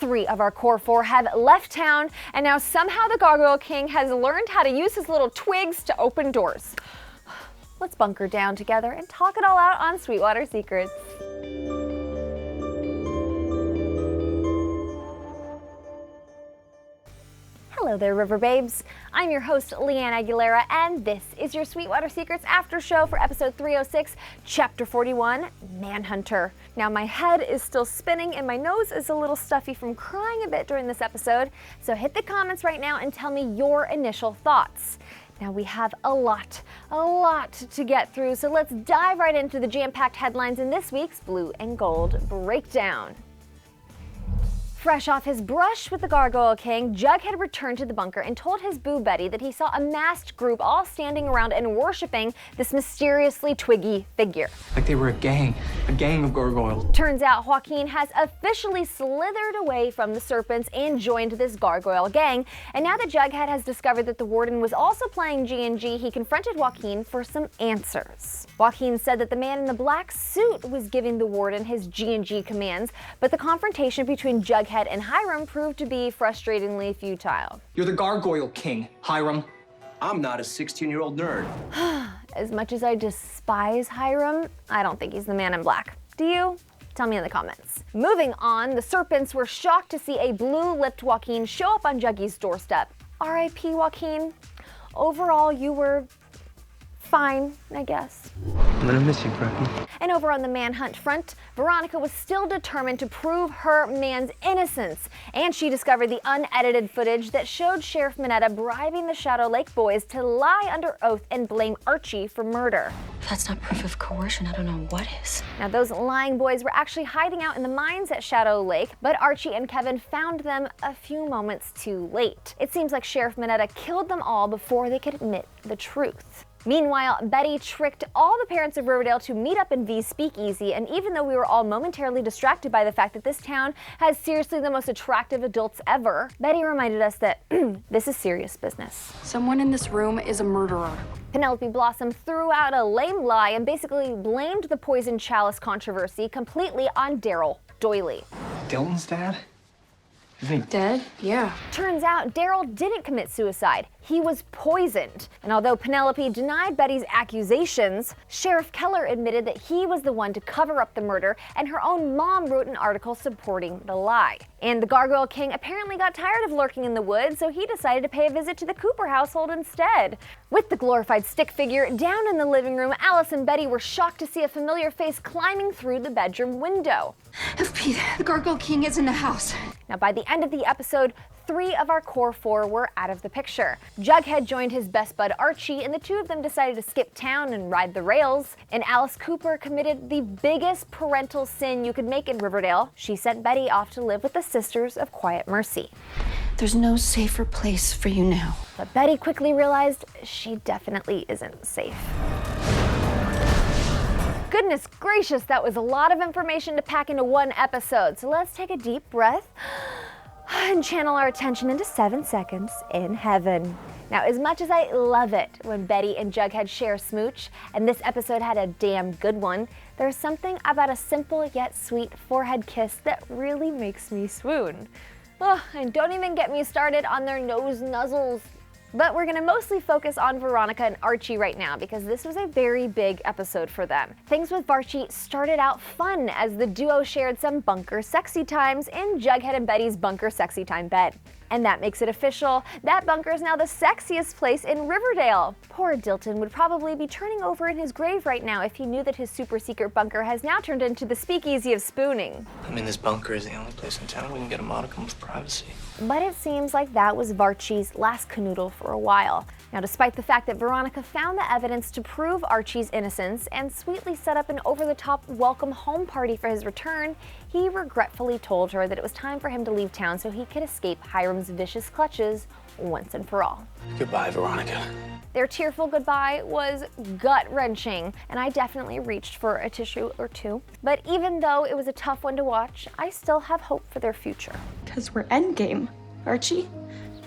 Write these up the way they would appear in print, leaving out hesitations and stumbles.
3 of our core 4 have left town, and now somehow the Gargoyle King has learned how to use his little twigs to open doors. Let's bunker down together and talk it all out on Sweetwater Secrets. Hello there, Riverbabes. I'm your host, Leanne Aguilera, and this is your Sweetwater Secrets after show for episode 306, chapter 41, Manhunter. Now, my head is still spinning and my nose is a little stuffy from crying a bit during this episode, so hit the comments right now and tell me your initial thoughts. Now, we have a lot to get through, so let's dive right into the jam-packed headlines in this week's Blue and Gold Breakdown. Fresh off his brush with the Gargoyle King, Jughead returned to the bunker and told his boo Betty that he saw a masked group all standing around and worshipping this mysteriously twiggy figure. Like they were a gang of gargoyles. Turns out Joaquin has officially slithered away from the serpents and joined this gargoyle gang, and now that Jughead has discovered that the warden was also playing G&G, he confronted Joaquin for some answers. Joaquin said that the man in the black suit was giving the warden his G&G commands, but the confrontation between Jughead and Hiram proved to be frustratingly futile. You're the Gargoyle King, Hiram. I'm not a 16-year-old nerd. As much as I despise Hiram, I don't think he's the man in black. Do you? Tell me in the comments. Moving on, the serpents were shocked to see a blue-lipped Joaquin show up on Juggy's doorstep. R.I.P. Joaquin. Overall, you were fine, I guess. I'm gonna miss you, Preppy. And over on the manhunt front, Veronica was still determined to prove her man's innocence, and she discovered the unedited footage that showed Sheriff Mineta bribing the Shadow Lake boys to lie under oath and blame Archie for murder. If that's not proof of coercion, I don't know what is. Now, those lying boys were actually hiding out in the mines at Shadow Lake, but Archie and Kevin found them a few moments too late. It seems like Sheriff Mineta killed them all before they could admit the truth. Meanwhile, Betty tricked all the parents of Riverdale to meet up in V's speakeasy, and even though we were all momentarily distracted by the fact that this town has seriously the most attractive adults ever, Betty reminded us that this is serious business. Someone in this room is a murderer. Penelope Blossom threw out a lame lie and basically blamed the poison chalice controversy completely on Daryl Doyley. Dylan's dad? Isn't he Dead? Yeah. Turns out Daryl didn't commit suicide. He was poisoned. And although Penelope denied Betty's accusations, Sheriff Keller admitted that he was the one to cover up the murder, and her own mom wrote an article supporting the lie. And the Gargoyle King apparently got tired of lurking in the woods, so he decided to pay a visit to the Cooper household instead. With the glorified stick figure down in the living room, Alice and Betty were shocked to see a familiar face climbing through the bedroom window. Pete, the Gargoyle King is in the house. Now, by the end of the episode, 3 of our core 4 were out of the picture. Jughead joined his best bud Archie, and the two of them decided to skip town and ride the rails. And Alice Cooper committed the biggest parental sin you could make in Riverdale. She sent Betty off to live with the Sisters of Quiet Mercy. There's no safer place for you now. But Betty quickly realized she definitely isn't safe. Goodness gracious, that was a lot of information to pack into one episode. So let's take a deep breath and channel our attention into 7 seconds in heaven. Now, as much as I love it when Betty and Jughead share a smooch, and this episode had a damn good one, there's something about a simple yet sweet forehead kiss that really makes me swoon. Oh, and don't even get me started on their nose nuzzles. But we're gonna mostly focus on Veronica and Archie right now because this was a very big episode for them. Things with Archie started out fun as the duo shared some bunker sexy times in Jughead and Betty's bunker sexy time bed. And that makes it official. That bunker is now the sexiest place in Riverdale. Poor Dilton would probably be turning over in his grave right now if he knew that his super secret bunker has now turned into the speakeasy of spooning. I mean, this bunker is the only place in town we can get a modicum of privacy. But it seems like that was Varchie's last canoodle for a while. Now, despite the fact that Veronica found the evidence to prove Archie's innocence and sweetly set up an over-the-top welcome home party for his return, he regretfully told her that it was time for him to leave town so he could escape Hiram's vicious clutches once and for all. Goodbye, Veronica. Their tearful goodbye was gut-wrenching, and I definitely reached for a tissue or two. But even though it was a tough one to watch, I still have hope for their future. Because we're endgame, Archie.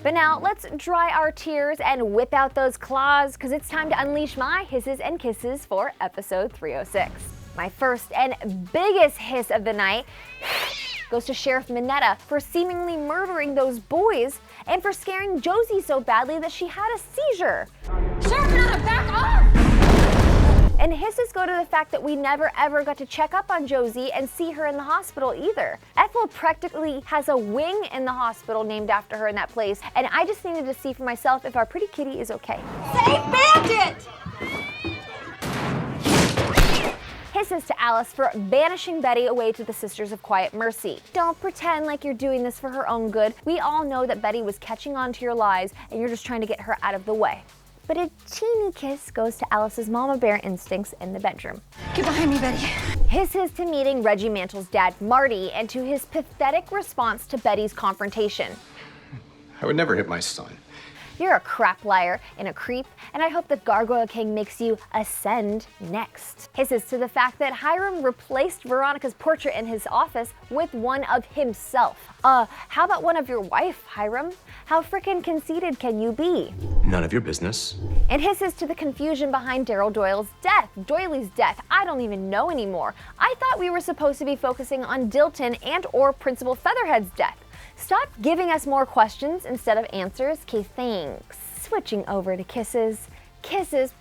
But now, let's dry our tears and whip out those claws, because it's time to unleash my hisses and kisses for episode 306. My first and biggest hiss of the night goes to Sheriff Minetta for seemingly murdering those boys and for scaring Josie so badly that she had a seizure. Sheriff Minetta, back off! And hisses go to the fact that we never ever got to check up on Josie and see her in the hospital either. Ethel practically has a wing in the hospital named after her in that place, and I just needed to see for myself if our pretty kitty is okay. Save Bandit! Hisses to Alice for banishing Betty away to the Sisters of Quiet Mercy. Don't pretend like you're doing this for her own good. We all know that Betty was catching on to your lies and you're just trying to get her out of the way. But a teeny kiss goes to Alice's mama bear instincts in the bedroom. Get behind me, Betty. Hisses to meeting Reggie Mantle's dad, Marty, and to his pathetic response to Betty's confrontation. I would never hit my son. You're a crap liar and a creep, and I hope the Gargoyle King makes you ascend next. Hisses to the fact that Hiram replaced Veronica's portrait in his office with one of himself. How about one of your wife, Hiram? How frickin' conceited can you be? None of your business. And hisses to the confusion behind Daryl Doyle's death, Doyley's death. I don't even know anymore. I thought we were supposed to be focusing on Dilton and or Principal Featherhead's death. Stop giving us more questions instead of answers. Okay, thanks. Switching over to kisses. Kisses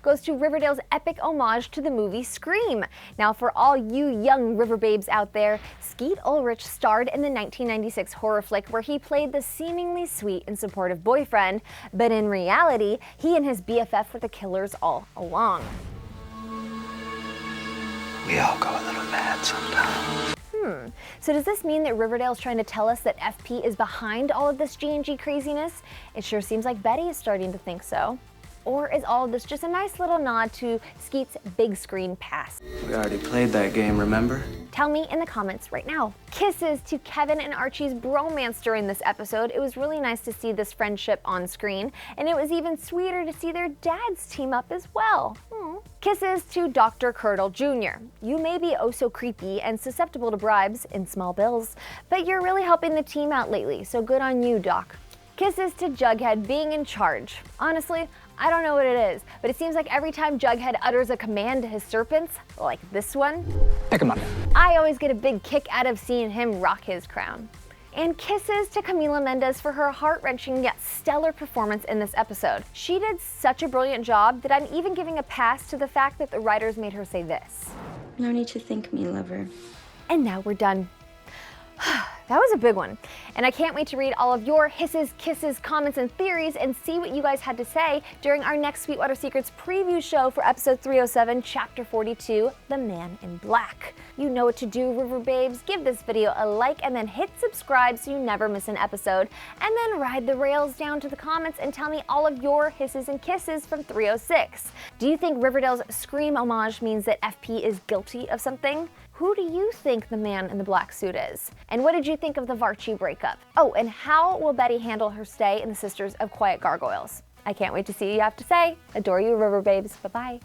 goes to Riverdale's epic homage to the movie Scream. Now, for all you young Riverbabes out there, Skeet Ulrich starred in the 1996 horror flick where he played the seemingly sweet and supportive boyfriend, but in reality, he and his BFF were the killers all along. We all go a little mad sometimes. So does this mean that Riverdale's trying to tell us that FP is behind all of this G&G craziness? It sure seems like Betty is starting to think so. Or is all of this just a nice little nod to Skeet's big screen past? We already played that game, remember? Tell me in the comments right now. Kisses to Kevin and Archie's bromance during this episode. It was really nice to see this friendship on screen, and it was even sweeter to see their dads team up as well. Kisses to Dr. Curdle Jr. You may be oh so creepy and susceptible to bribes in small bills, but you're really helping the team out lately, so good on you, Doc. Kisses to Jughead being in charge. Honestly, I don't know what it is, but it seems like every time Jughead utters a command to his serpents, like this one, Pick him up. I always get a big kick out of seeing him rock his crown. And kisses to Camila Mendez for her heart-wrenching yet stellar performance in this episode. She did such a brilliant job that I'm even giving a pass to the fact that the writers made her say this. No need to thank me, lover. And now we're done. That was a big one. And I can't wait to read all of your hisses, kisses, comments, and theories and see what you guys had to say during our next Sweetwater Secrets preview show for episode 307, chapter 42, The Man in Black. You know what to do, Riverbabes. Give this video a like and then hit subscribe so you never miss an episode. And then ride the rails down to the comments and tell me all of your hisses and kisses from 306. Do you think Riverdale's Scream homage means that FP is guilty of something? Who do you think the man in the black suit is? And what did you think of the Varchi breakup? Oh, and how will Betty handle her stay in the Sisters of Quiet Gargoyles? I can't wait to see what you have to say. Adore you, Riverbabes. Bye-bye.